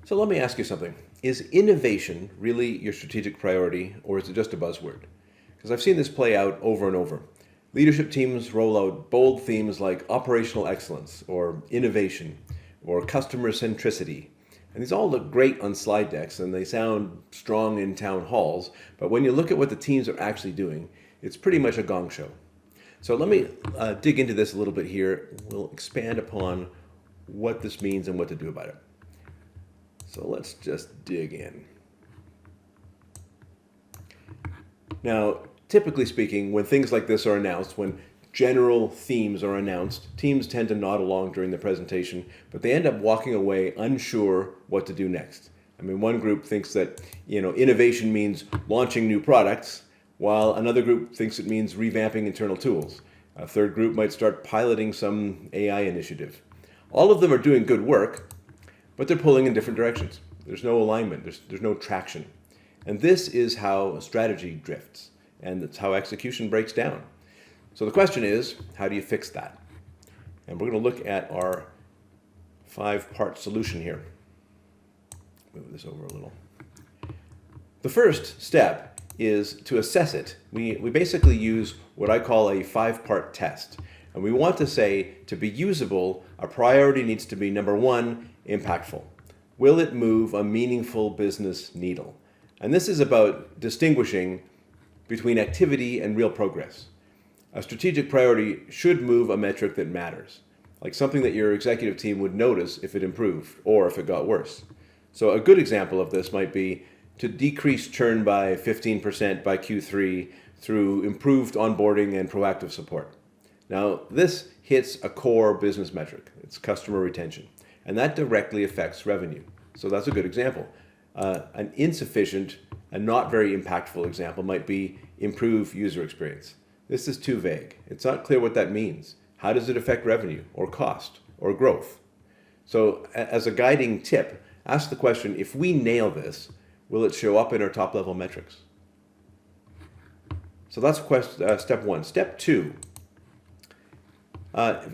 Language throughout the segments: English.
So let me ask you something. Is innovation really your strategic priority, or is it just a buzzword? Because I've seen this play out over and over. Leadership teams roll out bold themes like operational excellence, or innovation, or customer centricity. And these all look great on slide decks and they sound strong in town halls, but when you look at what the teams are actually doing, it's pretty much a gong show. So let me dig into this a little bit here. We'll expand upon what this means and what to do about it. So let's just dig in. Now, typically speaking, when things like this are announced, when general themes are announced, teams tend to nod along during the presentation, but they end up walking away unsure what to do next. I mean, one group thinks that, innovation means launching new products, while another group thinks it means revamping internal tools. A third group might start piloting some AI initiative. All of them are doing good work, but they're pulling in different directions. There's no alignment, there's no traction. And this is how strategy drifts, and it's how execution breaks down. So the question is, how do you fix that? And we're going to look at our 5-part solution here. Move this over a little. The first step is to assess it. We basically use what I call a 5-part test. And we want to say, to be usable, a priority needs to be, number 1, impactful. Will it move a meaningful business needle? And this is about distinguishing between activity and real progress. A strategic priority should move a metric that matters, like something that your executive team would notice if it improved or if it got worse. So a good example of this might be to decrease churn by 15% by Q3 through improved onboarding and proactive support. Now, this hits a core business metric. It's customer retention, and that directly affects revenue. So that's a good example. An insufficient and not very impactful example might be improve user experience. This is too vague. It's not clear what that means. How does it affect revenue or cost or growth? So as a guiding tip, ask the question, if we nail this, will it show up in our top level metrics? So that's step 1. Step 2,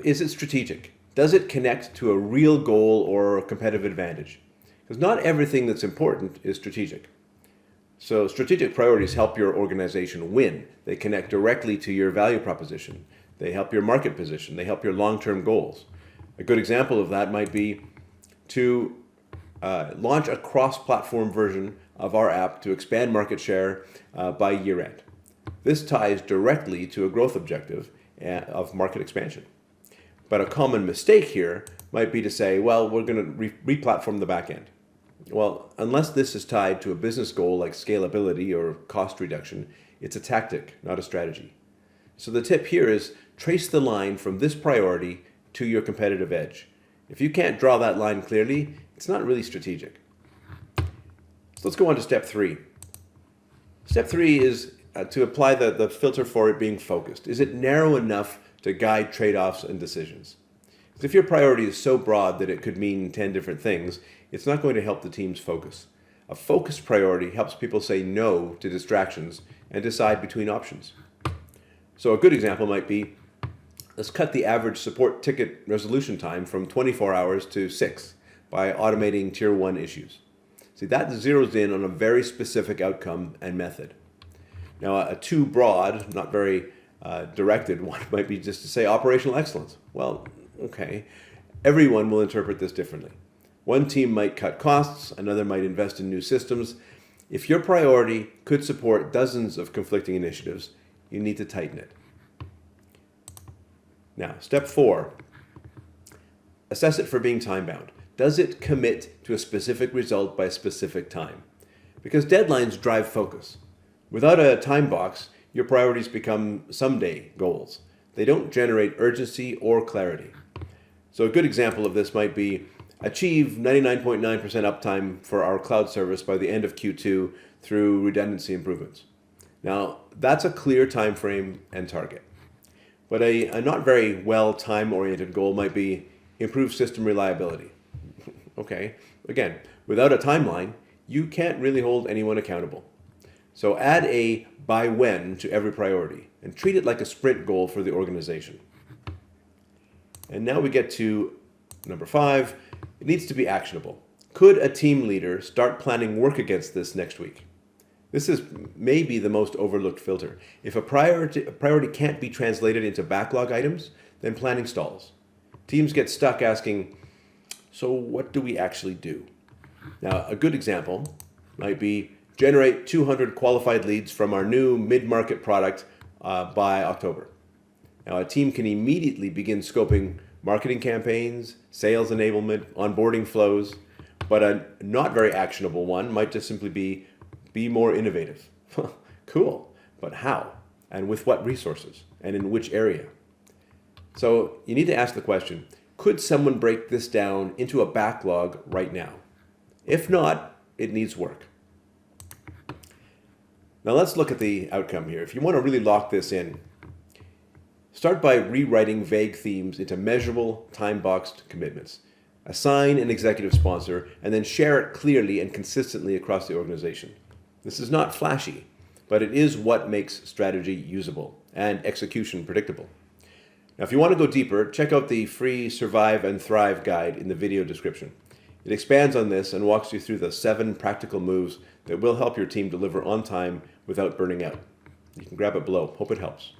is it strategic? Does it connect to a real goal or a competitive advantage? Because not everything that's important is strategic. So strategic priorities help your organization win. They connect directly to your value proposition. They help your market position. They help your long-term goals. A good example of that might be to launch a cross-platform version of our app to expand market share by year-end. This ties directly to a growth objective of market expansion. But a common mistake here might be to say, well, we're going to re-platform the back end. Well, unless this is tied to a business goal like scalability or cost reduction, it's a tactic, not a strategy. So the tip here is trace the line from this priority to your competitive edge. If you can't draw that line clearly, it's not really strategic. So let's go on to step 3. Step 3 is to apply the filter for it being focused. Is it narrow enough to guide trade-offs and decisions? Because if your priority is so broad that it could mean 10 different things, it's not going to help the team's focus. A focused priority helps people say no to distractions and decide between options. So a good example might be, let's cut the average support ticket resolution time from 24 hours to 6 by automating tier 1 issues. See, that zeroes in on a very specific outcome and method. Now, a too broad, not very directed one might be just to say operational excellence. Well, okay, everyone will interpret this differently. One team might cut costs, another might invest in new systems. If your priority could support dozens of conflicting initiatives, you need to tighten it. Now, step 4, assess it for being time-bound. Does it commit to a specific result by a specific time? Because deadlines drive focus. Without a time box, your priorities become someday goals. They don't generate urgency or clarity. So a good example of this might be achieve 99.9% uptime for our cloud service by the end of Q2 through redundancy improvements. Now, that's a clear time frame and target. But a not very well time-oriented goal might be improve system reliability. Okay, again, without a timeline, you can't really hold anyone accountable. So add a by when to every priority and treat it like a sprint goal for the organization. And now we get to number 5. It needs to be actionable. Could a team leader start planning work against this next week? This is maybe the most overlooked filter. If a priority can't be translated into backlog items, then planning stalls. Teams get stuck asking, so what do we actually do? Now, a good example might be generate 200 qualified leads from our new mid-market product by October. Now, a team can immediately begin scoping marketing campaigns, sales enablement, onboarding flows, but a not very actionable one might just simply be more innovative. Cool, but how? And with what resources? And in which area? So you need to ask the question, could someone break this down into a backlog right now? If not, it needs work. Now let's look at the outcome here. If you want to really lock this in, start by rewriting vague themes into measurable, time-boxed commitments. Assign an executive sponsor and then share it clearly and consistently across the organization. This is not flashy, but it is what makes strategy usable and execution predictable. Now, if you want to go deeper, check out the free Survive and Thrive guide in the video description. It expands on this and walks you through the 7 practical moves that will help your team deliver on time without burning out. You can grab it below. Hope it helps.